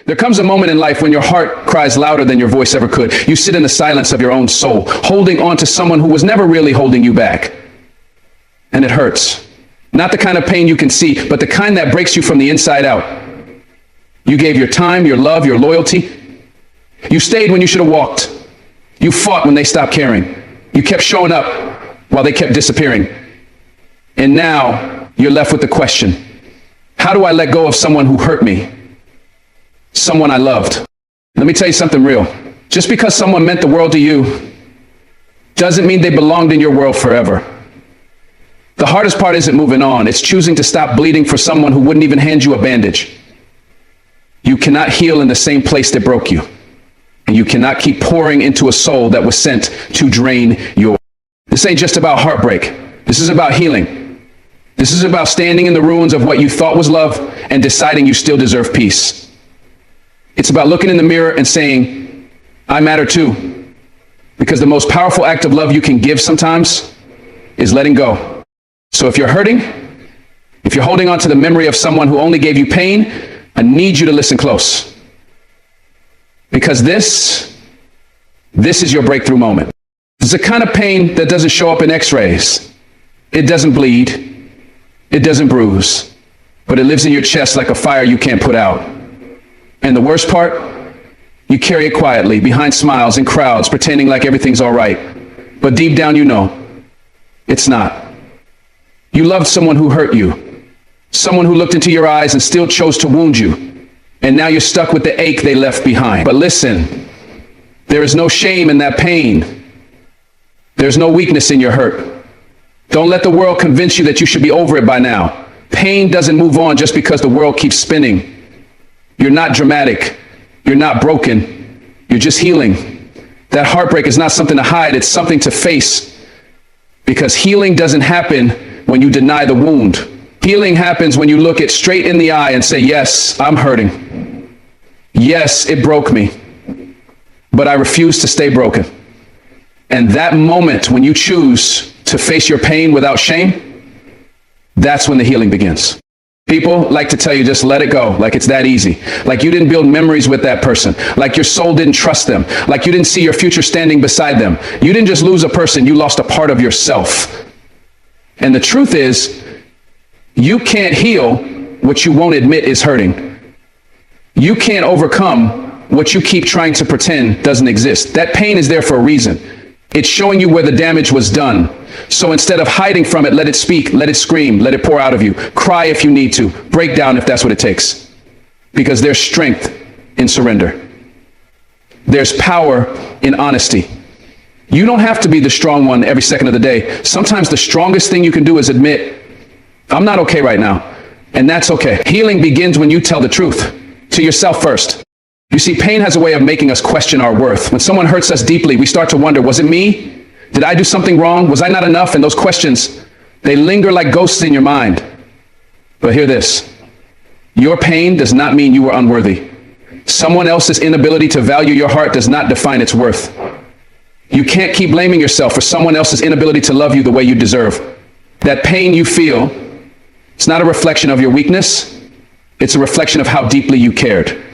There comes a moment in life when your heart cries louder than your voice ever could. You sit in the silence of your own soul, holding on to someone who was never really holding you back. And it hurts. Not the kind of pain you can see, but the kind that breaks you from the inside out. You gave your time, your love, your loyalty. You stayed when you should have walked. You fought when they stopped caring. You kept showing up while they kept disappearing. And now you're left with the question, how do I let go of someone who hurt me? Someone I loved. Let me tell you something real. Just because someone meant the world to you doesn't mean they belonged in your world forever. The hardest part isn't moving on. It's choosing to stop bleeding for someone who wouldn't even hand you a bandage. You cannot heal in the same place that broke you. And you cannot keep pouring into a soul that was sent to drain your. This ain't just about heartbreak. This is about healing. This is about standing in the ruins of what you thought was love and deciding you still deserve peace. It's about looking in the mirror and saying, I matter too. Because the most powerful act of love you can give sometimes is letting go. So if you're hurting, if you're holding on to the memory of someone who only gave you pain, I need you to listen close. Because this is your breakthrough moment. It's the kind of pain that doesn't show up in x-rays. It doesn't bleed. It doesn't bruise. But it lives in your chest like a fire you can't put out. And the worst part, you carry it quietly, behind smiles and crowds, pretending like everything's all right. But deep down you know, it's not. You loved someone who hurt you. Someone who looked into your eyes and still chose to wound you. And now you're stuck with the ache they left behind. But listen, there is no shame in that pain. There's no weakness in your hurt. Don't let the world convince you that you should be over it by now. Pain doesn't move on just because the world keeps spinning. You're not dramatic. You're not broken. You're just healing. That heartbreak is not something to hide. It's something to face. Because healing doesn't happen when you deny the wound. Healing happens when you look it straight in the eye and say, yes, I'm hurting. Yes, it broke me. But I refuse to stay broken. And that moment when you choose to face your pain without shame, that's when the healing begins. People like to tell you, just let it go, like it's that easy. Like you didn't build memories with that person. Like your soul didn't trust them. Like you didn't see your future standing beside them. You didn't just lose a person, you lost a part of yourself. And the truth is, you can't heal what you won't admit is hurting. You can't overcome what you keep trying to pretend doesn't exist. That pain is there for a reason. It's showing you where the damage was done. So instead of hiding from it, let it speak, let it scream, let it pour out of you. Cry if you need to. Break down if that's what it takes. Because there's strength in surrender. There's power in honesty. You don't have to be the strong one every second of the day. Sometimes the strongest thing you can do is admit, I'm not okay right now. And that's okay. Healing begins when you tell the truth to yourself first. You see, pain has a way of making us question our worth. When someone hurts us deeply, we start to wonder, was it me? Did I do something wrong? Was I not enough? And those questions, they linger like ghosts in your mind. But hear this. Your pain does not mean you were unworthy. Someone else's inability to value your heart does not define its worth. You can't keep blaming yourself for someone else's inability to love you the way you deserve. That pain you feel, it's not a reflection of your weakness. It's a reflection of how deeply you cared.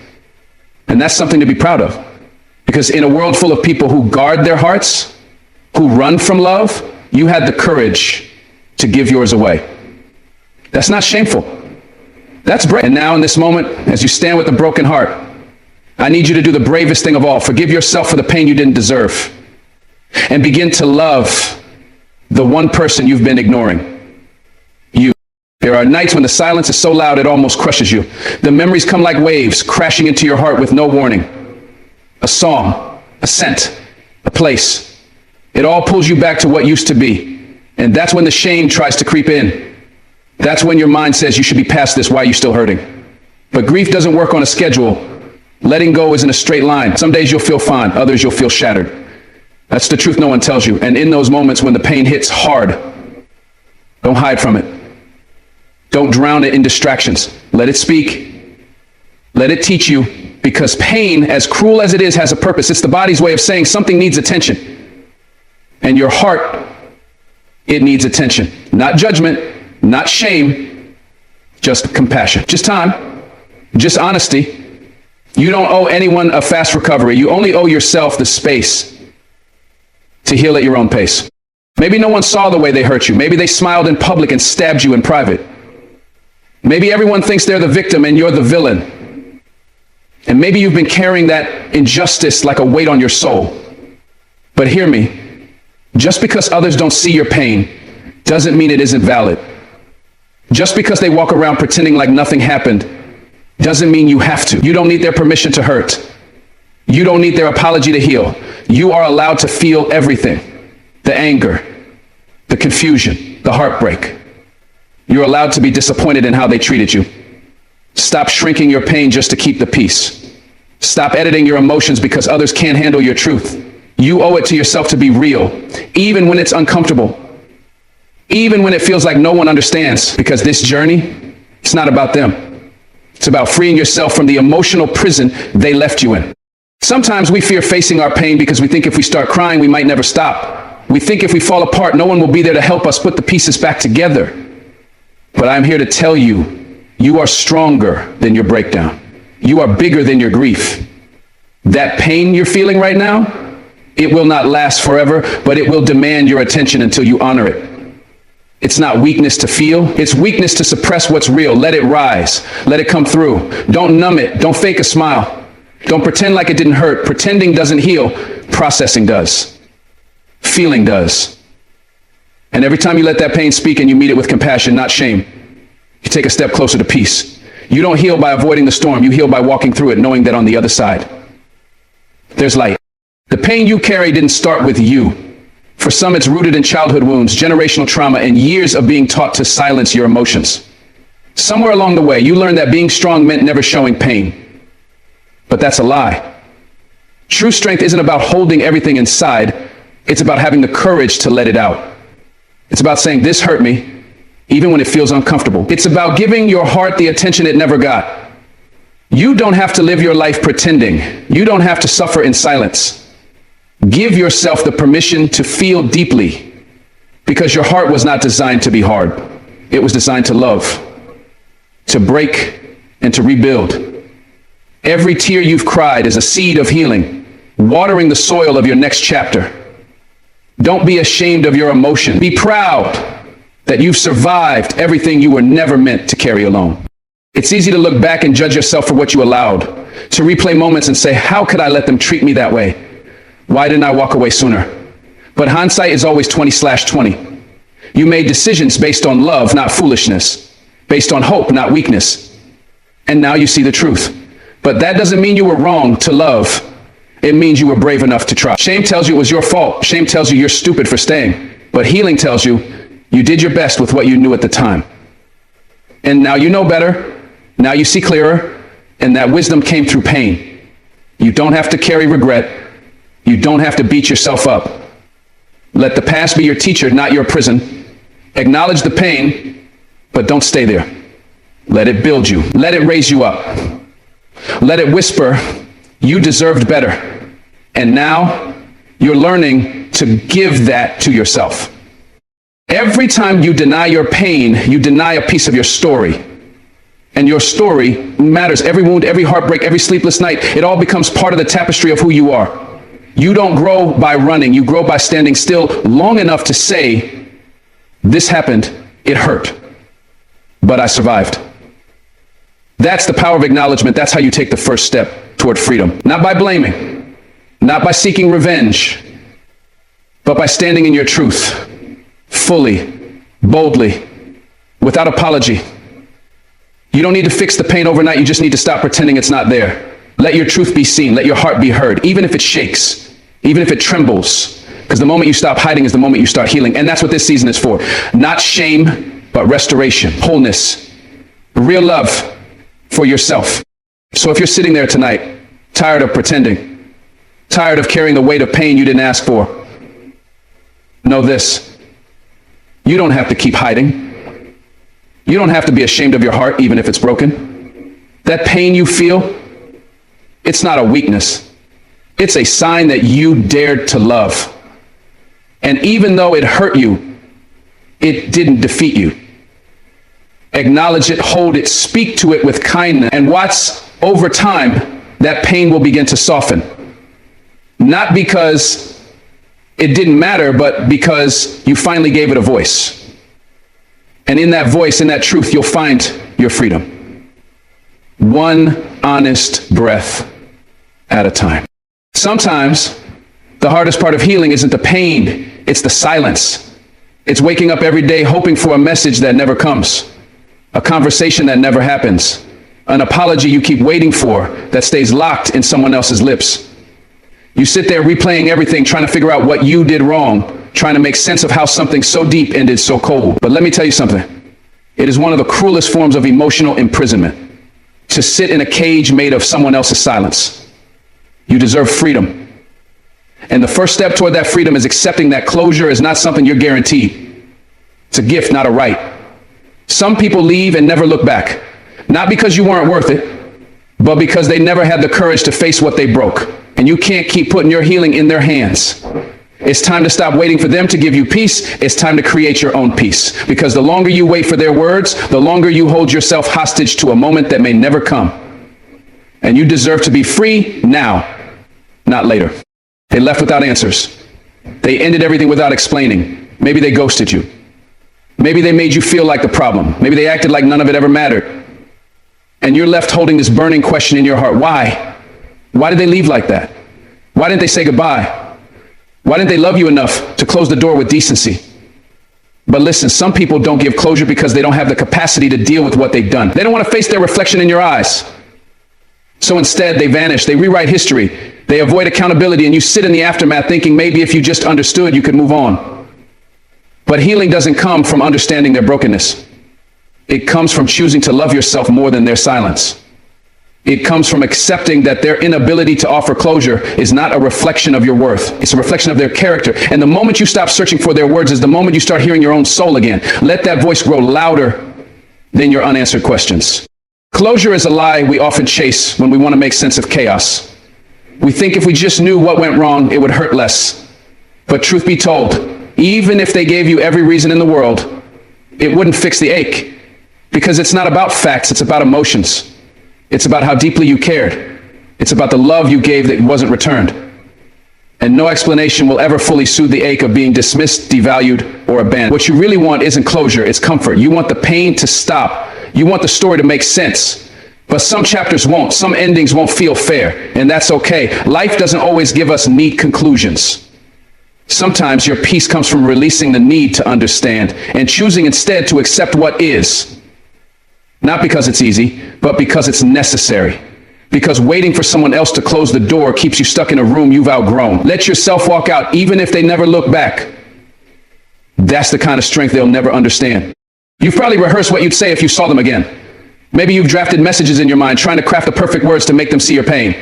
And that's something to be proud of. Because in a world full of people who guard their hearts, who run from love, you had the courage to give yours away. That's not shameful. That's brave. And now in this moment, as you stand with a broken heart, I need you to do the bravest thing of all. Forgive yourself for the pain you didn't deserve. And begin to love the one person you've been ignoring. You. There are nights when the silence is so loud it almost crushes you. The memories come like waves crashing into your heart with no warning. A song, a scent, a place. It all pulls you back to what used to be. And that's when the shame tries to creep in. That's when your mind says you should be past this. Why are you still hurting? But grief doesn't work on a schedule. Letting go isn't a straight line. Some days you'll feel fine, others you'll feel shattered. That's the truth no one tells you. And in those moments when the pain hits hard, don't hide from it. Don't drown it in distractions. Let it speak. Let it teach you. Because pain, as cruel as it is, has a purpose. It's the body's way of saying something needs attention. And your heart, it needs attention. Not judgment, not shame, just compassion. Just time, just honesty, You don't owe anyone a fast recovery. You only owe yourself the space to heal at your own pace. Maybe no one saw the way they hurt you. Maybe they smiled in public and stabbed you in private. Maybe everyone thinks they're the victim and you're the villain. And maybe you've been carrying that injustice like a weight on your soul. But hear me, just because others don't see your pain doesn't mean it isn't valid. Just because they walk around pretending like nothing happened doesn't mean you have to. You don't need their permission to hurt. You don't need their apology to heal. You are allowed to feel everything. The anger, the confusion, the heartbreak. You're allowed to be disappointed in how they treated you. Stop shrinking your pain just to keep the peace. Stop editing your emotions because others can't handle your truth. You owe it to yourself to be real, even when it's uncomfortable, even when it feels like no one understands, because this journey, it's not about them. It's about freeing yourself from the emotional prison they left you in. Sometimes we fear facing our pain because we think if we start crying, we might never stop. We think if we fall apart, no one will be there to help us put the pieces back together. But I'm here to tell you, you are stronger than your breakdown. You are bigger than your grief. That pain you're feeling right now, it will not last forever, but it will demand your attention until you honor it. It's not weakness to feel. It's weakness to suppress what's real. Let it rise. Let it come through. Don't numb it. Don't fake a smile. Don't pretend like it didn't hurt. Pretending doesn't heal. Processing does. Feeling does. And every time you let that pain speak and you meet it with compassion, not shame, you take a step closer to peace. You don't heal by avoiding the storm. You heal by walking through it, knowing that on the other side, there's light. The pain you carry didn't start with you. For some, it's rooted in childhood wounds, generational trauma, and years of being taught to silence your emotions. Somewhere along the way, you learned that being strong meant never showing pain. But that's a lie. True strength isn't about holding everything inside. It's about having the courage to let it out. It's about saying, this hurt me, even when it feels uncomfortable. It's about giving your heart the attention it never got. You don't have to live your life pretending. You don't have to suffer in silence. Give yourself the permission to feel deeply, because your heart was not designed to be hard. It was designed to love, to break, and to rebuild. Every tear you've cried is a seed of healing, watering the soil of your next chapter. Don't be ashamed of your emotion. Be proud that you've survived everything you were never meant to carry alone. It's easy to look back and judge yourself for what you allowed, to replay moments and say, how could I let them treat me that way? Why didn't I walk away sooner? But hindsight is always 20/20. You made decisions based on love, not foolishness, based on hope, not weakness. And now you see the truth. But that doesn't mean you were wrong to love. It means you were brave enough to try. Shame tells you it was your fault. Shame tells you you're stupid for staying. But healing tells you you did your best with what you knew at the time. And now you know better. Now you see clearer. And that wisdom came through pain. You don't have to carry regret. You don't have to beat yourself up. Let the past be your teacher, not your prison. Acknowledge the pain, but don't stay there. Let it build you. Let it raise you up. Let it whisper, you deserved better. And now you're learning to give that to yourself. Every time you deny your pain, you deny a piece of your story. And your story matters. Every wound, every heartbreak, every sleepless night, it all becomes part of the tapestry of who you are. You don't grow by running. You grow by standing still long enough to say, this happened, it hurt, but I survived. That's the power of acknowledgement. That's how you take the first step toward freedom. Not by blaming, not by seeking revenge, but by standing in your truth, fully, boldly, without apology. You don't need to fix the pain overnight. You just need to stop pretending it's not there. Let your truth be seen. Let your heart be heard, even if it shakes. Even if it trembles, because the moment you stop hiding is the moment you start healing. And that's what this season is for. Not shame, but restoration, wholeness, real love for yourself. So if you're sitting there tonight, tired of pretending, tired of carrying the weight of pain you didn't ask for, know this. You don't have to keep hiding. You don't have to be ashamed of your heart, even if it's broken. That pain you feel, it's not a weakness. It's a sign that you dared to love. And even though it hurt you, it didn't defeat you. Acknowledge it, hold it, speak to it with kindness, and watch over time that pain will begin to soften. Not because it didn't matter, but because you finally gave it a voice. And in that voice, in that truth, you'll find your freedom. One honest breath at a time. Sometimes the hardest part of healing isn't the pain, it's the silence. It's waking up every day hoping for a message that never comes, a conversation that never happens, an apology you keep waiting for that stays locked in someone else's lips. You sit there replaying everything, trying to figure out what you did wrong, trying to make sense of how something so deep ended so cold. But let me tell you something. It is one of the cruelest forms of emotional imprisonment to sit in a cage made of someone else's silence. You deserve freedom. And the first step toward that freedom is accepting that closure is not something you're guaranteed. It's a gift, not a right. Some people leave and never look back, not because you weren't worth it, but because they never had the courage to face what they broke. And you can't keep putting your healing in their hands. It's time to stop waiting for them to give you peace. It's time to create your own peace. Because the longer you wait for their words, the longer you hold yourself hostage to a moment that may never come. And you deserve to be free now, not later. They left without answers. They ended everything without explaining. Maybe they ghosted you. Maybe they made you feel like the problem. Maybe they acted like none of it ever mattered. And you're left holding this burning question in your heart. Why? Why did they leave like that? Why didn't they say goodbye? Why didn't they love you enough to close the door with decency? But listen, some people don't give closure because they don't have the capacity to deal with what they've done. They don't want to face their reflection in your eyes. So instead, they vanish. They rewrite history. They avoid accountability, and you sit in the aftermath thinking maybe if you just understood, you could move on. But healing doesn't come from understanding their brokenness. It comes from choosing to love yourself more than their silence. It comes from accepting that their inability to offer closure is not a reflection of your worth. It's a reflection of their character. And the moment you stop searching for their words is the moment you start hearing your own soul again. Let that voice grow louder than your unanswered questions. Closure is a lie we often chase when we want to make sense of chaos. We think if we just knew what went wrong, it would hurt less. But truth be told, even if they gave you every reason in the world, it wouldn't fix the ache. Because it's not about facts, it's about emotions. It's about how deeply you cared. It's about the love you gave that wasn't returned. And no explanation will ever fully soothe the ache of being dismissed, devalued, or abandoned. What you really want isn't closure, it's comfort. You want the pain to stop. You want the story to make sense. But some chapters won't. Some endings won't feel fair. And that's okay. Life doesn't always give us neat conclusions. Sometimes your peace comes from releasing the need to understand and choosing instead to accept what is. Not because it's easy, but because it's necessary. Because waiting for someone else to close the door keeps you stuck in a room you've outgrown. Let yourself walk out, even if they never look back. That's the kind of strength they'll never understand. You've probably rehearsed what you'd say if you saw them again. Maybe you've drafted messages in your mind, trying to craft the perfect words to make them see your pain.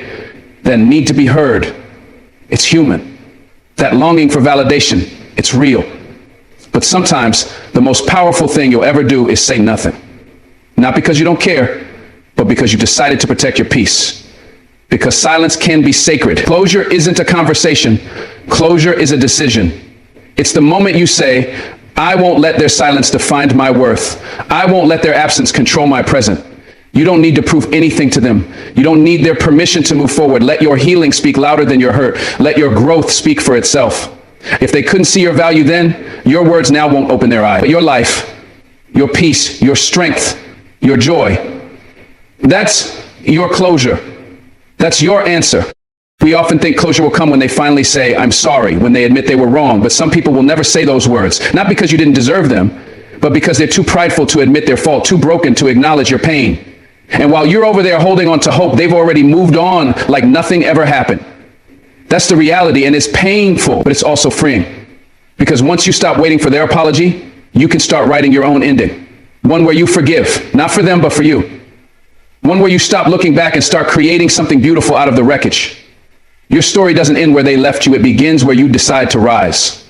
That need to be heard. It's human. That longing for validation, it's real. But sometimes the most powerful thing you'll ever do is say nothing. Not because you don't care, but because you decided to protect your peace. Because silence can be sacred. Closure isn't a conversation. Closure is a decision. It's the moment you say, I won't let their silence define my worth. I won't let their absence control my present. You don't need to prove anything to them. You don't need their permission to move forward. Let your healing speak louder than your hurt. Let your growth speak for itself. If they couldn't see your value then, your words now won't open their eyes. But your life, your peace, your strength, your joy, that's your closure. That's your answer. We often think closure will come when they finally say, I'm sorry, when they admit they were wrong. But some people will never say those words, not because you didn't deserve them, but because they're too prideful to admit their fault, too broken to acknowledge your pain. And while you're over there holding on to hope, they've already moved on like nothing ever happened. That's the reality, and it's painful, but it's also freeing. Because once you stop waiting for their apology, you can start writing your own ending. One where you forgive, not for them, but for you. One where you stop looking back and start creating something beautiful out of the wreckage. Your story doesn't end where they left you. It begins where you decide to rise.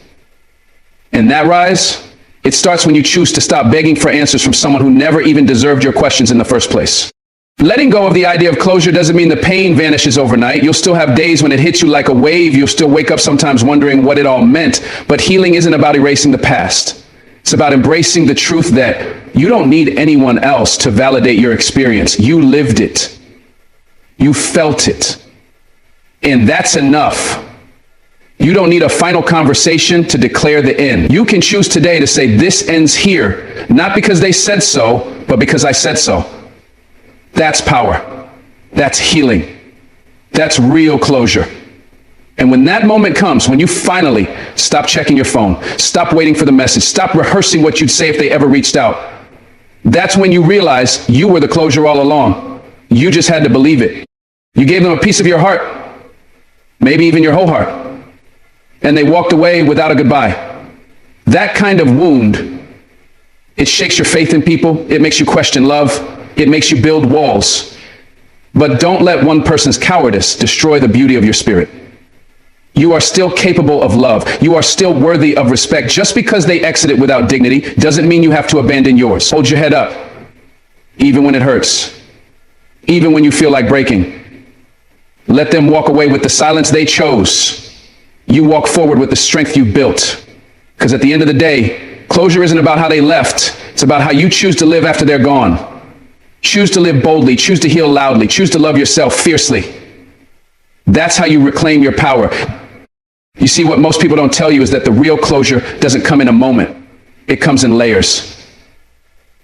And that rise, it starts when you choose to stop begging for answers from someone who never even deserved your questions in the first place. Letting go of the idea of closure doesn't mean the pain vanishes overnight. You'll still have days when it hits you like a wave. You'll still wake up sometimes wondering what it all meant. But healing isn't about erasing the past. It's about embracing the truth that you don't need anyone else to validate your experience. You lived it. You felt it. And that's enough. You don't need a final conversation to declare the end. You can choose today to say, this ends here, not because they said so, but because I said so. That's power. That's healing. That's real closure. And when that moment comes, when you finally stop checking your phone, stop waiting for the message, stop rehearsing what you'd say if they ever reached out, that's when you realize you were the closure all along. You just had to believe it. You gave them a piece of your heart, maybe even your whole heart, and they walked away without a goodbye. That kind of wound, it shakes your faith in people. It makes you question love. It makes you build walls. But don't let one person's cowardice destroy the beauty of your spirit. You are still capable of love. You are still worthy of respect. Just because they exited without dignity doesn't mean you have to abandon yours. Hold your head up, even when it hurts, even when you feel like breaking. Let them walk away with the silence they chose. You walk forward with the strength you built. Because at the end of the day, closure isn't about how they left. It's about how you choose to live after they're gone. Choose to live boldly. Choose to heal loudly. Choose to love yourself fiercely. That's how you reclaim your power. You see, what most people don't tell you is that the real closure doesn't come in a moment. It comes in layers.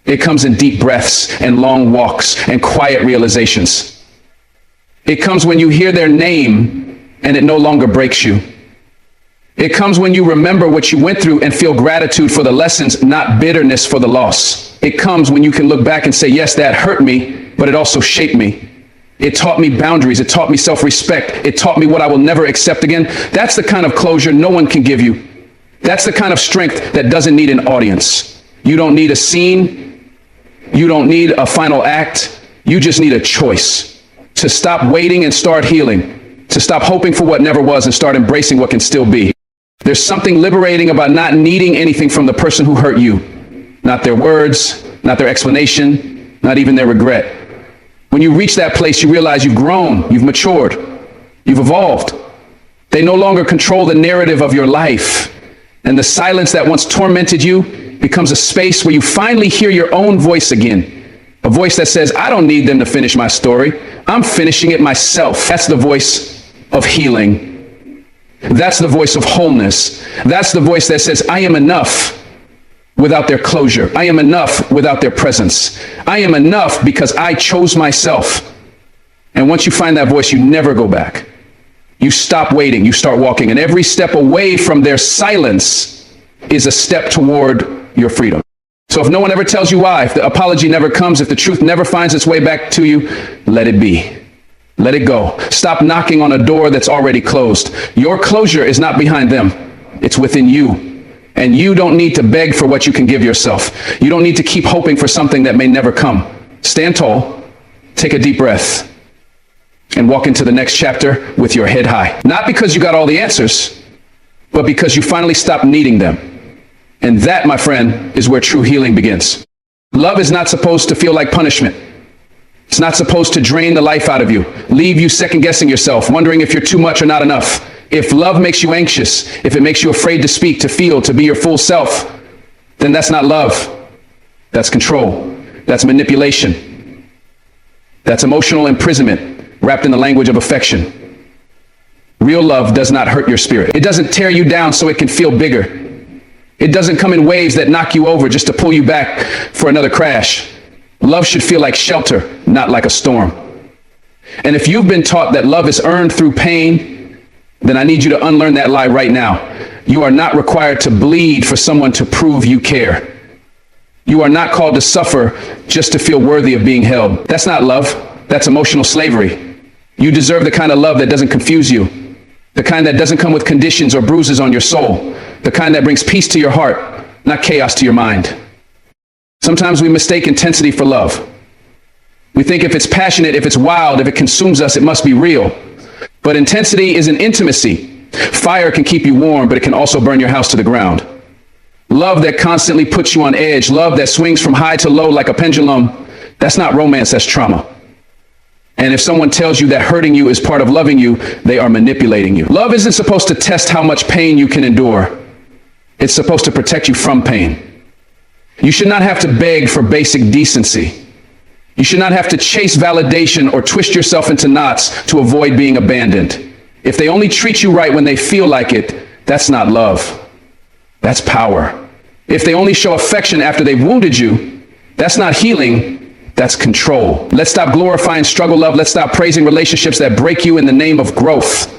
It comes in deep breaths and long walks and quiet realizations. It comes when you hear their name and it no longer breaks you. It comes when you remember what you went through and feel gratitude for the lessons, not bitterness for the loss. It comes when you can look back and say, yes, that hurt me, but it also shaped me. It taught me boundaries. It taught me self-respect. It taught me what I will never accept again. That's the kind of closure no one can give you. That's the kind of strength that doesn't need an audience. You don't need a scene. You don't need a final act. You just need a choice to stop waiting and start healing, to stop hoping for what never was and start embracing what can still be. There's something liberating about not needing anything from the person who hurt you. Not their words, not their explanation, not even their regret. When you reach that place, you realize you've grown, you've matured, you've evolved. They no longer control the narrative of your life. And the silence that once tormented you becomes a space where you finally hear your own voice again. A voice that says, I don't need them to finish my story. I'm finishing it myself. That's the voice of healing. That's the voice of wholeness. That's the voice that says, I am enough without their closure. I am enough without their presence. I am enough because I chose myself. And once you find that voice, you never go back. You stop waiting, you start walking. And every step away from their silence is a step toward your freedom. So if no one ever tells you why, if the apology never comes, if the truth never finds its way back to you, let it be. Let it go. Stop knocking on a door that's already closed. Your closure is not behind them. It's within you. And you don't need to beg for what you can give yourself. You don't need to keep hoping for something that may never come. Stand tall, take a deep breath, and walk into the next chapter with your head high. Not because you got all the answers, but because you finally stopped needing them. And that, my friend, is where true healing begins. Love is not supposed to feel like punishment. It's not supposed to drain the life out of you, leave you second-guessing yourself, wondering if you're too much or not enough. If love makes you anxious, if it makes you afraid to speak, to feel, to be your full self, then that's not love. That's control. That's manipulation. That's emotional imprisonment wrapped in the language of affection. Real love does not hurt your spirit. It doesn't tear you down so it can feel bigger. It doesn't come in waves that knock you over just to pull you back for another crash. Love should feel like shelter, not like a storm. And if you've been taught that love is earned through pain, then I need you to unlearn that lie right now. You are not required to bleed for someone to prove you care. You are not called to suffer just to feel worthy of being held. That's not love. That's emotional slavery. You deserve the kind of love that doesn't confuse you, the kind that doesn't come with conditions or bruises on your soul, the kind that brings peace to your heart, not chaos to your mind. Sometimes we mistake intensity for love. We think if it's passionate, if it's wild, if it consumes us, it must be real. But intensity is an intimacy. Fire can keep you warm, but it can also burn your house to the ground. Love that constantly puts you on edge, love that swings from high to low like a pendulum, that's not romance, that's trauma. And if someone tells you that hurting you is part of loving you, they are manipulating you. Love isn't supposed to test how much pain you can endure. It's supposed to protect you from pain. You should not have to beg for basic decency. You should not have to chase validation or twist yourself into knots to avoid being abandoned. If they only treat you right when they feel like it, that's not love. That's power. If they only show affection after they've wounded you, that's not healing, that's control. Let's stop glorifying struggle love. Let's stop praising relationships that break you in the name of growth.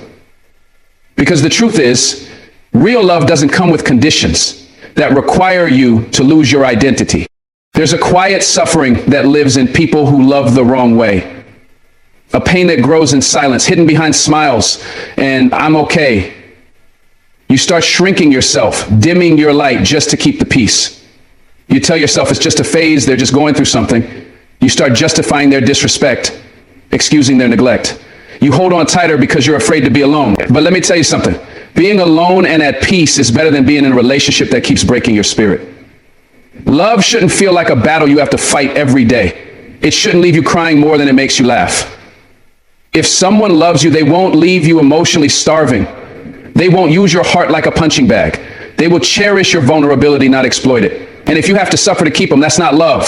Because the truth is, real love doesn't come with conditions that require you to lose your identity. There's a quiet suffering that lives in people who love the wrong way. A pain that grows in silence, hidden behind smiles and "I'm okay." You start shrinking yourself, dimming your light just to keep the peace. You tell yourself it's just a phase, they're just going through something. You start justifying their disrespect, excusing their neglect. You hold on tighter because you're afraid to be alone. But let me tell you something. Being alone and at peace is better than being in a relationship that keeps breaking your spirit. Love shouldn't feel like a battle you have to fight every day. It shouldn't leave you crying more than it makes you laugh. If someone loves you, they won't leave you emotionally starving. They won't use your heart like a punching bag. They will cherish your vulnerability, not exploit it. And if you have to suffer to keep them, that's not love.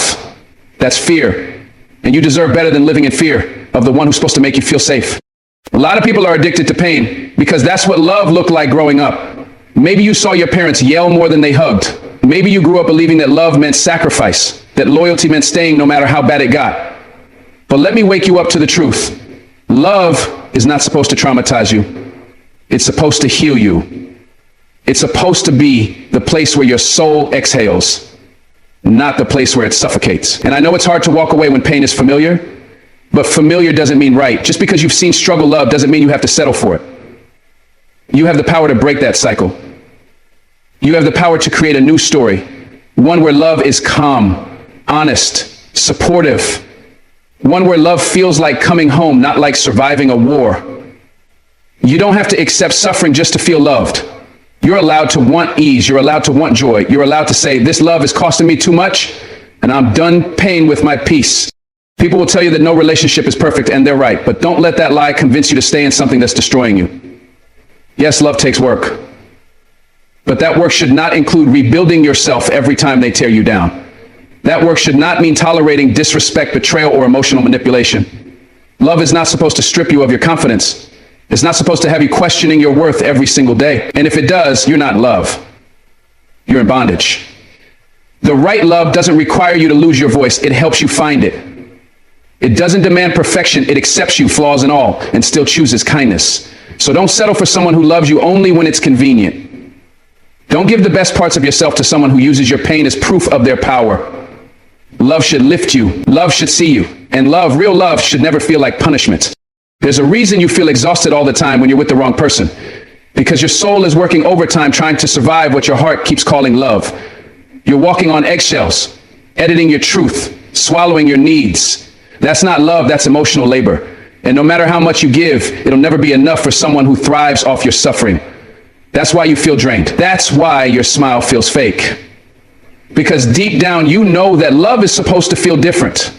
That's fear. And you deserve better than living in fear of the one who's supposed to make you feel safe. A lot of people are addicted to pain because that's what love looked like growing up. Maybe you saw your parents yell more than they hugged. Maybe you grew up believing that love meant sacrifice, that loyalty meant staying no matter how bad it got. But let me wake you up to the truth. Love is not supposed to traumatize you. It's supposed to heal you. It's supposed to be the place where your soul exhales, not the place where it suffocates. And I know it's hard to walk away when pain is familiar, but familiar doesn't mean right. Just because you've seen struggle love doesn't mean you have to settle for it. You have the power to break that cycle. You have the power to create a new story, one where love is calm, honest, supportive, one where love feels like coming home, not like surviving a war. You don't have to accept suffering just to feel loved. You're allowed to want ease. You're allowed to want joy. You're allowed to say, this love is costing me too much, and I'm done paying with my peace. People will tell you that no relationship is perfect, and they're right. But don't let that lie convince you to stay in something that's destroying you. Yes, love takes work. But that work should not include rebuilding yourself every time they tear you down. That work should not mean tolerating disrespect, betrayal, or emotional manipulation. Love is not supposed to strip you of your confidence. It's not supposed to have you questioning your worth every single day. And if it does, you're not in love. You're in bondage. The right love doesn't require you to lose your voice. It helps you find it. It doesn't demand perfection. It accepts you, flaws and all, and still chooses kindness. So don't settle for someone who loves you only when it's convenient. Don't give the best parts of yourself to someone who uses your pain as proof of their power. Love should lift you. Love should see you. And love, real love, should never feel like punishment. There's a reason you feel exhausted all the time when you're with the wrong person. Because your soul is working overtime trying to survive what your heart keeps calling love. You're walking on eggshells, editing your truth, swallowing your needs. That's not love, that's emotional labor. And no matter how much you give, it'll never be enough for someone who thrives off your suffering. That's why you feel drained. That's why your smile feels fake. Because deep down, you know that love is supposed to feel different.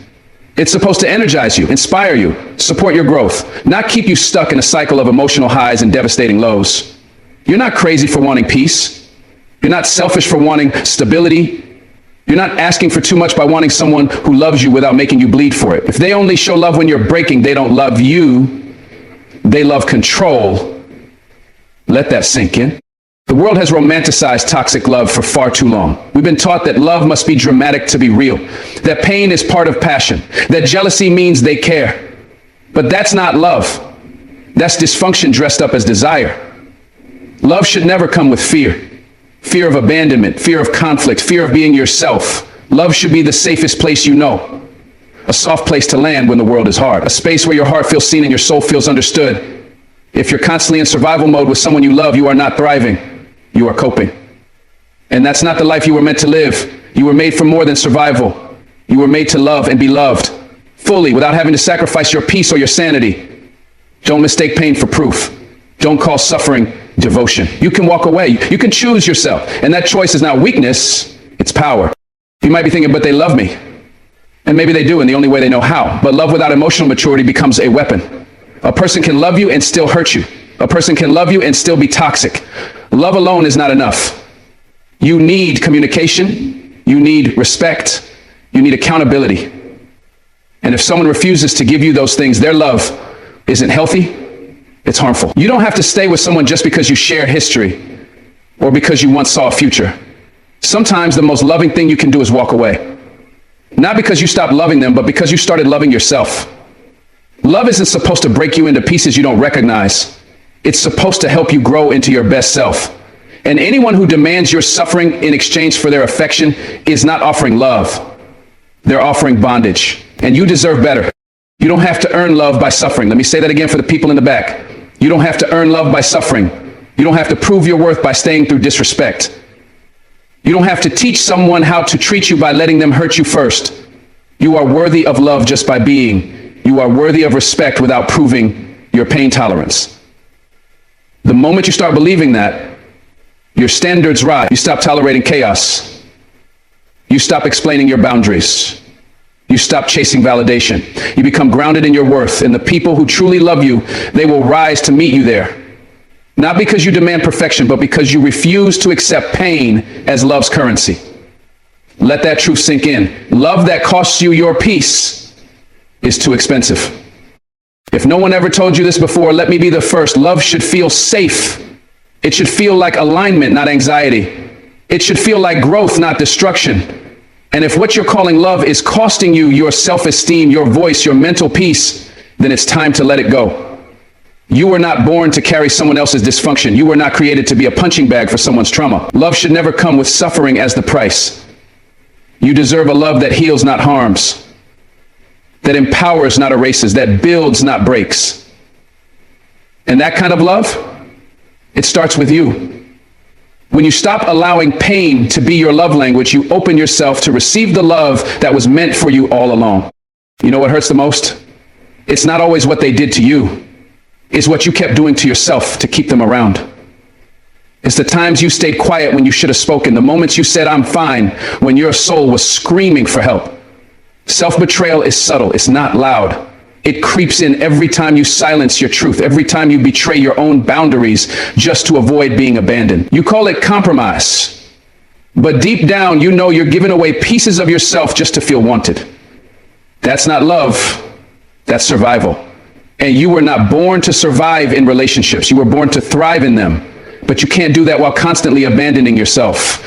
It's supposed to energize you, inspire you, support your growth, not keep you stuck in a cycle of emotional highs and devastating lows. You're not crazy for wanting peace. You're not selfish for wanting stability. You're not asking for too much by wanting someone who loves you without making you bleed for it. If they only show love when you're breaking, they don't love you. They love control. Let that sink in. The world has romanticized toxic love for far too long. We've been taught that love must be dramatic to be real, that pain is part of passion, that jealousy means they care. But that's not love. That's dysfunction dressed up as desire. Love should never come with fear. Fear of abandonment, fear of conflict, fear of being yourself. Love should be the safest place you know. A soft place to land when the world is hard. A space where your heart feels seen and your soul feels understood. If you're constantly in survival mode with someone you love, you are not thriving. You are coping. And that's not the life you were meant to live. You were made for more than survival. You were made to love and be loved fully without having to sacrifice your peace or your sanity. Don't mistake pain for proof. Don't call suffering devotion. You can walk away. You can choose yourself. And that choice is not weakness, it's power. You might be thinking, but they love me. And maybe they do in the only way they know how. But love without emotional maturity becomes a weapon. A person can love you and still hurt you. A person can love you and still be toxic. Love alone is not enough. You need communication. You need respect. You need accountability. And if someone refuses to give you those things, their love isn't healthy, it's harmful. You don't have to stay with someone just because you share history or because you once saw a future. Sometimes the most loving thing you can do is walk away. Not because you stopped loving them, but because you started loving yourself. Love isn't supposed to break you into pieces you don't recognize. It's supposed to help you grow into your best self. And anyone who demands your suffering in exchange for their affection is not offering love. They're offering bondage. And you deserve better. You don't have to earn love by suffering. Let me say that again for the people in the back. You don't have to earn love by suffering. You don't have to prove your worth by staying through disrespect. You don't have to teach someone how to treat you by letting them hurt you first. You are worthy of love just by being. You are worthy of respect without proving your pain tolerance. The moment you start believing that, your standards rise. You stop tolerating chaos. You stop explaining your boundaries. You stop chasing validation. You become grounded in your worth, and the people who truly love you, they will rise to meet you there. Not because you demand perfection, but because you refuse to accept pain as love's currency. Let that truth sink in. Love that costs you your peace is too expensive. If no one ever told you this before, let me be the first. Love should feel safe. It should feel like alignment, not anxiety. It should feel like growth, not destruction. And if what you're calling love is costing you your self-esteem, your voice, your mental peace, then it's time to let it go. You were not born to carry someone else's dysfunction. You were not created to be a punching bag for someone's trauma. Love should never come with suffering as the price. You deserve a love that heals, not harms, that empowers, not erases, that builds, not breaks. And that kind of love, it starts with you. When you stop allowing pain to be your love language, you open yourself to receive the love that was meant for you all along. You know what hurts the most? It's not always what they did to you. It's what you kept doing to yourself to keep them around. It's the times you stayed quiet when you should have spoken, the moments you said, "I'm fine," when your soul was screaming for help. Self-betrayal is subtle. It's not loud. It creeps in every time you silence your truth, every time you betray your own boundaries just to avoid being abandoned. You call it compromise, but deep down, you know you're giving away pieces of yourself just to feel wanted. That's not love. That's survival. And you were not born to survive in relationships. You were born to thrive in them. But you can't do that while constantly abandoning yourself.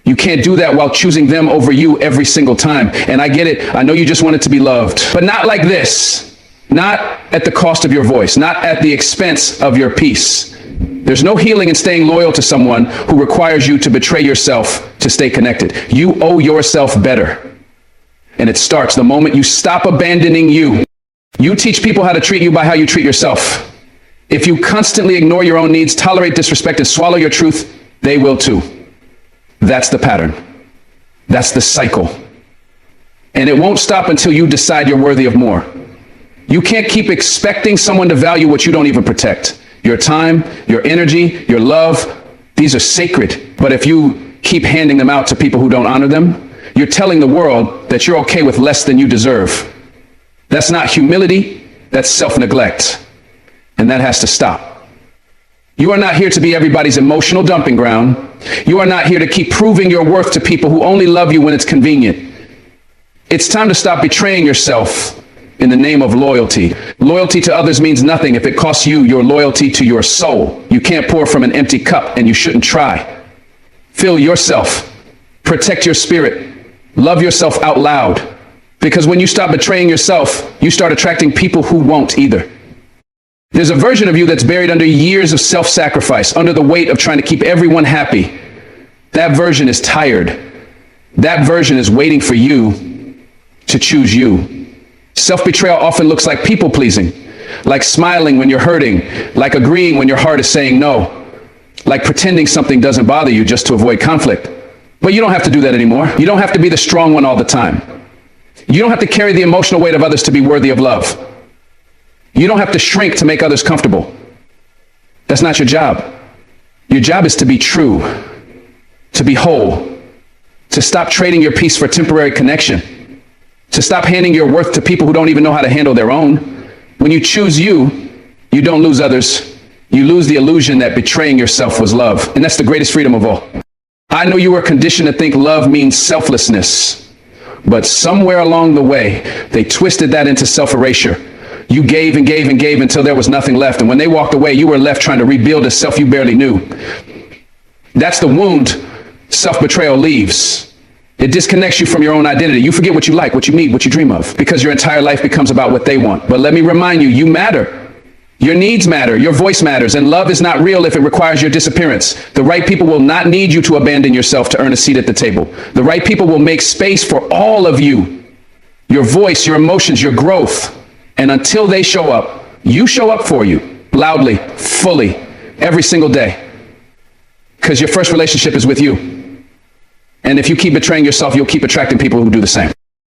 You can't do that while choosing them over you every single time. And I get it. I know you just want it to be loved, but not like this. Not at the cost of your voice, not at the expense of your peace. There's no healing in staying loyal to someone who requires you to betray yourself to stay connected. You owe yourself better. And it starts the moment you stop abandoning you. You teach people how to treat you by how you treat yourself. If you constantly ignore your own needs, tolerate disrespect, and swallow your truth, they will too. That's the pattern. That's the cycle. And it won't stop until you decide you're worthy of more. You can't keep expecting someone to value what you don't even protect. Your time, your energy, your love, these are sacred. But if you keep handing them out to people who don't honor them, you're telling the world that you're okay with less than you deserve. That's not humility, that's self-neglect. And that has to stop. You are not here to be everybody's emotional dumping ground. You are not here to keep proving your worth to people who only love you when it's convenient. It's time to stop betraying yourself in the name of loyalty. Loyalty to others means nothing if it costs you your loyalty to your soul. You can't pour from an empty cup, and you shouldn't try. Fill yourself. Protect your spirit. Love yourself out loud. Because when you stop betraying yourself, you start attracting people who won't either. There's a version of you that's buried under years of self-sacrifice, under the weight of trying to keep everyone happy. That version is tired. That version is waiting for you to choose you. Self-betrayal often looks like people-pleasing, like smiling when you're hurting, like agreeing when your heart is saying no, like pretending something doesn't bother you just to avoid conflict. But you don't have to do that anymore. You don't have to be the strong one all the time. You don't have to carry the emotional weight of others to be worthy of love. You don't have to shrink to make others comfortable. That's not your job. Your job is to be true, to be whole, to stop trading your peace for temporary connection, to stop handing your worth to people who don't even know how to handle their own. When you choose you, you don't lose others. You lose the illusion that betraying yourself was love. And that's the greatest freedom of all. I know you were conditioned to think love means selflessness, But somewhere along the way, they twisted that into self-erasure. You gave and gave and gave until there was nothing left. And when they walked away, you were left trying to rebuild a self you barely knew. That's the wound self-betrayal leaves. It disconnects you from your own identity. You forget what you like, what you need, what you dream of, because your entire life becomes about what they want. But let me remind you, you matter. Your needs matter. Your voice matters. And love is not real if it requires your disappearance. The right people will not need you to abandon yourself to earn a seat at the table. The right people will make space for all of you, your voice, your emotions, your growth. And until they show up, you show up for you, loudly, fully, every single day. Because your first relationship is with you. And if you keep betraying yourself, you'll keep attracting people who do the same.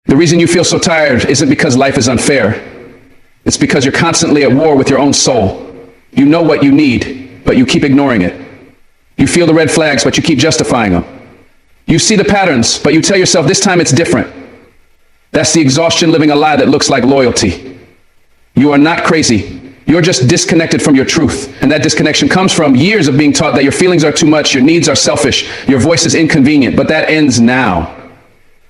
The reason you feel so tired isn't because life is unfair. It's because you're constantly at war with your own soul. You know what you need, but you keep ignoring it. You feel the red flags, but you keep justifying them. You see the patterns, but you tell yourself this time it's different. That's the exhaustion living a lie that looks like loyalty. You are not crazy. You're just disconnected from your truth. And that disconnection comes from years of being taught that your feelings are too much, your needs are selfish, your voice is inconvenient. But that ends now.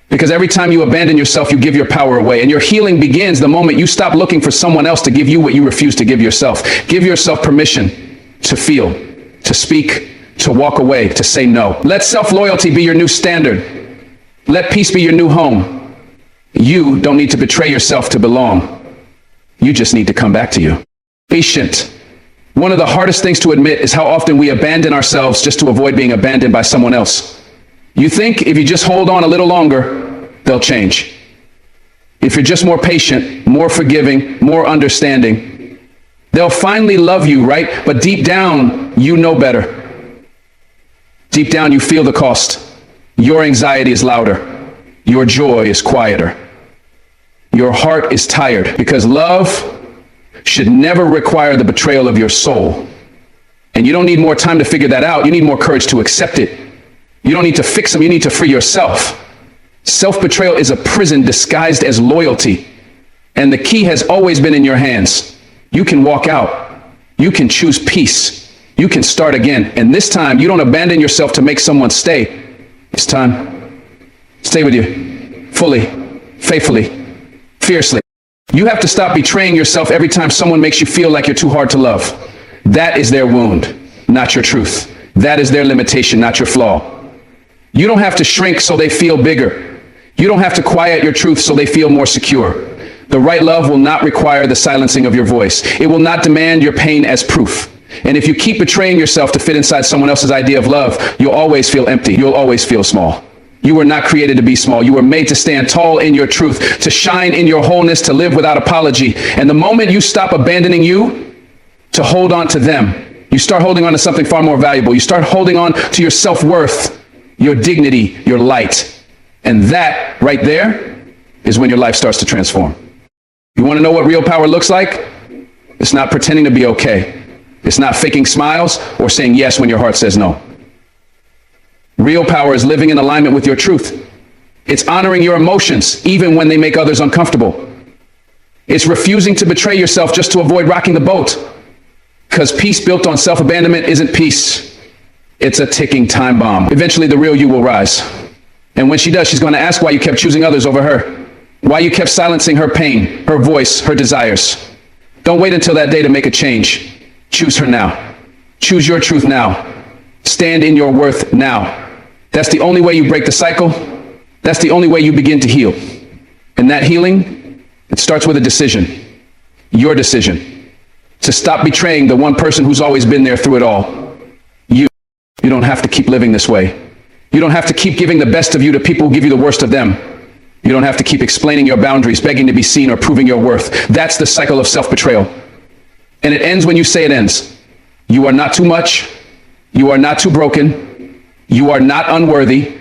Because every time you abandon yourself, you give your power away. And your healing begins the moment you stop looking for someone else to give you what you refuse to give yourself. Give yourself permission to feel, to speak, to walk away, to say no. Let self-loyalty be your new standard. Let peace be your new home. You don't need to betray yourself to belong. You just need to come back to you. Patient. One of the hardest things to admit is how often we abandon ourselves just to avoid being abandoned by someone else. You think if you just hold on a little longer, they'll change. If you're just more patient, more forgiving, more understanding, they'll finally love you, right? But deep down, you know better. Deep down, you feel the cost. Your anxiety is louder. Your joy is quieter. Your heart is tired because love should never require the betrayal of your soul. And you don't need more time to figure that out. You need more courage to accept it. You don't need to fix them. You need to free yourself. Self-betrayal is a prison disguised as loyalty. And the key has always been in your hands. You can walk out. You can choose peace. You can start again. And this time, you don't abandon yourself to make someone stay. It's time. Stay with you. Fully, faithfully, fiercely. You have to stop betraying yourself every time someone makes you feel like you're too hard to love. That is their wound, not your truth. That is their limitation, not your flaw. You don't have to shrink so they feel bigger. You don't have to quiet your truth so they feel more secure. The right love will not require the silencing of your voice. It will not demand your pain as proof. And if you keep betraying yourself to fit inside someone else's idea of love, you'll always feel empty. You'll always feel small. You were not created to be small. You were made to stand tall in your truth, to shine in your wholeness, to live without apology. And the moment you stop abandoning you to hold on to them, you start holding on to something far more valuable. You start holding on to your self-worth, your dignity, your light. And that right there is when your life starts to transform. You want to know what real power looks like? It's not pretending to be okay. It's not faking smiles or saying yes when your heart says no. Real power is living in alignment with your truth. It's honoring your emotions even when they make others uncomfortable. It's refusing to betray yourself just to avoid rocking the boat. Because peace built on self-abandonment isn't peace. It's a ticking time bomb. Eventually, the real you will rise. And when she does, she's going to ask why you kept choosing others over her. Why you kept silencing her pain, her voice, her desires. Don't wait until that day to make a change. Choose her now. Choose your truth now. Stand in your worth now. That's the only way you break the cycle. That's the only way you begin to heal. And that healing, it starts with a decision. Your decision. To stop betraying the one person who's always been there through it all. You don't have to keep living this way. You don't have to keep giving the best of you to people who give you the worst of them. You don't have to keep explaining your boundaries, begging to be seen, or proving your worth. That's the cycle of self-betrayal. And it ends when you say it ends. You are not too much. You are not too broken. You are not unworthy.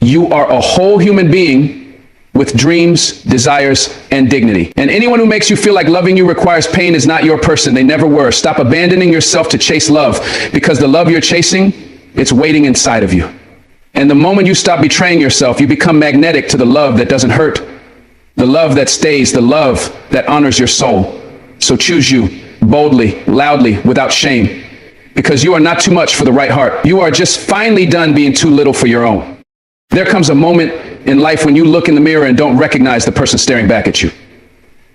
You are a whole human being with dreams, desires, and dignity. And anyone who makes you feel like loving you requires pain is not your person. They never were. Stop abandoning yourself to chase love, because the love you're chasing, it's waiting inside of you. And the moment you stop betraying yourself, you become magnetic to the love that doesn't hurt, the love that stays, the love that honors your soul. So choose you boldly, loudly, without shame, because you are not too much for the right heart. You are just finally done being too little for your own. There comes a moment in life when you look in the mirror and don't recognize the person staring back at you.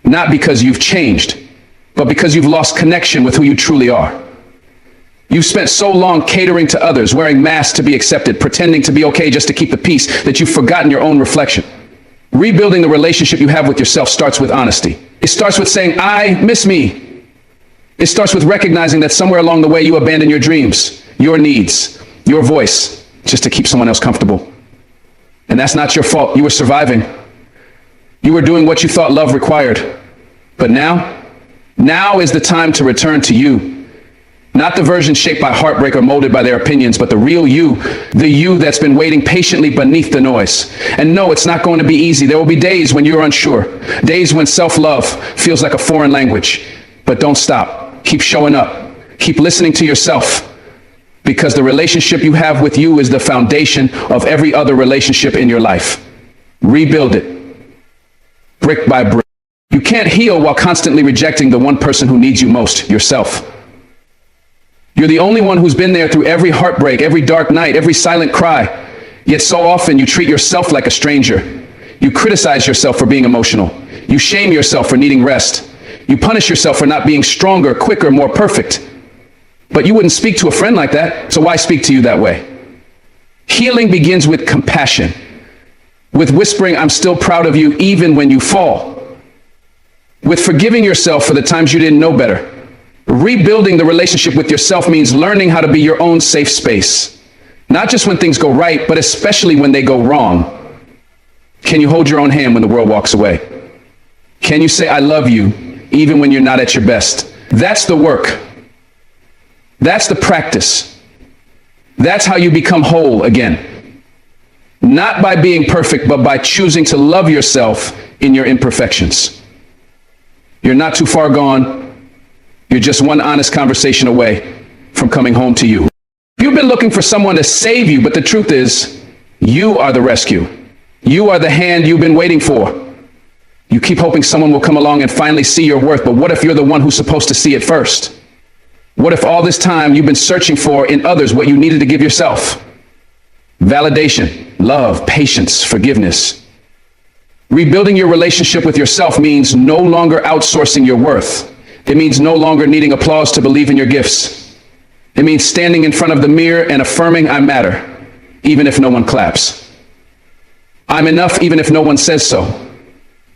Not because you've changed, but because you've lost connection with who you truly are. You've spent so long catering to others, wearing masks to be accepted, pretending to be okay just to keep the peace, that you've forgotten your own reflection. Rebuilding the relationship you have with yourself starts with honesty. It starts with saying, I miss me. It starts with recognizing that somewhere along the way you abandoned your dreams, your needs, your voice, just to keep someone else comfortable. And that's not your fault. You were surviving. You were doing what you thought love required. But now is the time to return to you. Not the version shaped by heartbreak or molded by their opinions, but the real you, the you that's been waiting patiently beneath the noise. And no, it's not going to be easy. There will be days when you're unsure, days when self-love feels like a foreign language. But don't stop. Keep showing up. Keep listening to yourself, because the relationship you have with you is the foundation of every other relationship in your life. Rebuild it, brick by brick. You can't heal while constantly rejecting the one person who needs you most, yourself. You're the only one who's been there through every heartbreak, every dark night, every silent cry. Yet so often you treat yourself like a stranger. You criticize yourself for being emotional. You shame yourself for needing rest. You punish yourself for not being stronger, quicker, more perfect. But you wouldn't speak to a friend like that, so why speak to you that way? Healing begins with compassion, with whispering, I'm still proud of you even when you fall, with forgiving yourself for the times you didn't know better. Rebuilding the relationship with yourself means learning how to be your own safe space, not just when things go right, but especially when they go wrong. Can you hold your own hand when the world walks away? Can you say, I love you, even when you're not at your best? That's the work. That's the practice. That's how you become whole again. Not by being perfect, but by choosing to love yourself in your imperfections. You're not too far gone. You're just one honest conversation away from coming home to you. You've been looking for someone to save you, but the truth is, you are the rescue. You are the hand you've been waiting for. You keep hoping someone will come along and finally see your worth, but what if you're the one who's supposed to see it first? What if all this time you've been searching for in others what you needed to give yourself? Validation, love, patience, forgiveness. Rebuilding your relationship with yourself means no longer outsourcing your worth. It means no longer needing applause to believe in your gifts. It means standing in front of the mirror and affirming I matter, even if no one claps. I'm enough even if no one says so.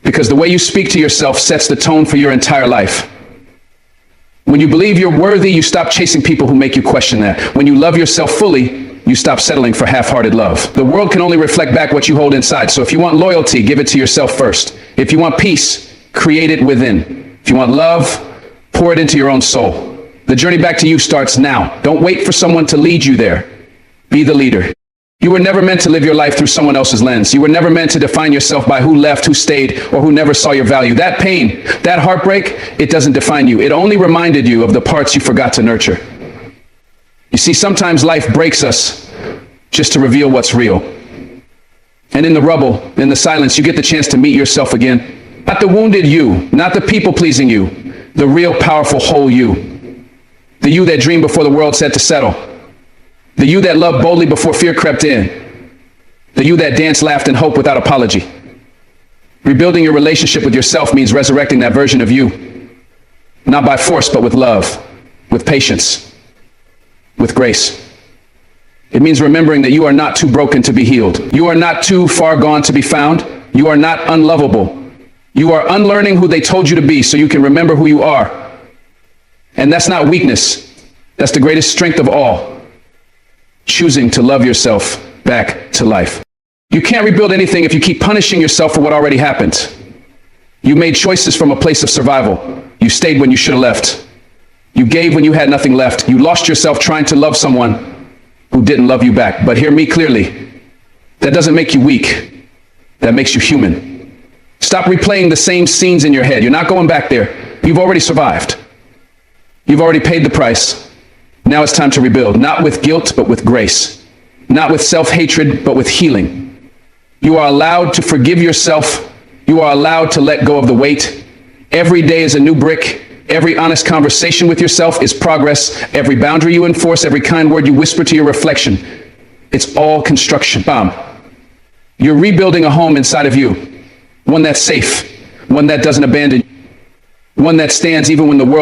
Because the way you speak to yourself sets the tone for your entire life. When you believe you're worthy, you stop chasing people who make you question that. When you love yourself fully, you stop settling for half-hearted love. The world can only reflect back what you hold inside. So if you want loyalty, give it to yourself first. If you want peace, create it within. If you want love, pour it into your own soul. The journey back to you starts now. Don't wait for someone to lead you there. Be the leader. You were never meant to live your life through someone else's lens. You were never meant to define yourself by who left, who stayed, or who never saw your value. That pain, that heartbreak, it doesn't define you. It only reminded you of the parts you forgot to nurture. You see, sometimes life breaks us just to reveal what's real. And in the rubble, in the silence, you get the chance to meet yourself again. Not the wounded you, not the people-pleasing you, the real, powerful, whole you. The you that dreamed before the world said to settle. The you that loved boldly before fear crept in. The you that danced, laughed, and hoped without apology. Rebuilding your relationship with yourself means resurrecting that version of you. Not by force, but with love, with patience, with grace. It means remembering that you are not too broken to be healed. You are not too far gone to be found. You are not unlovable. You are unlearning who they told you to be so you can remember who you are. And that's not weakness. That's the greatest strength of all. Choosing to love yourself back to life. You can't rebuild anything if you keep punishing yourself for what already happened. You made choices from a place of survival. You stayed when you should have left. You gave when you had nothing left. You lost yourself trying to love someone who didn't love you back. But hear me clearly. That doesn't make you weak. That makes you human. Stop replaying the same scenes in your head. You're not going back there. You've already survived. You've already paid the price. Now it's time to rebuild, not with guilt, but with grace. Not with self-hatred, but with healing. You are allowed to forgive yourself. You are allowed to let go of the weight. Every day is a new brick. Every honest conversation with yourself is progress. Every boundary you enforce, every kind word you whisper to your reflection, it's all construction. You're rebuilding a home inside of you, one that's safe, one that doesn't abandon you, one that stands even when the world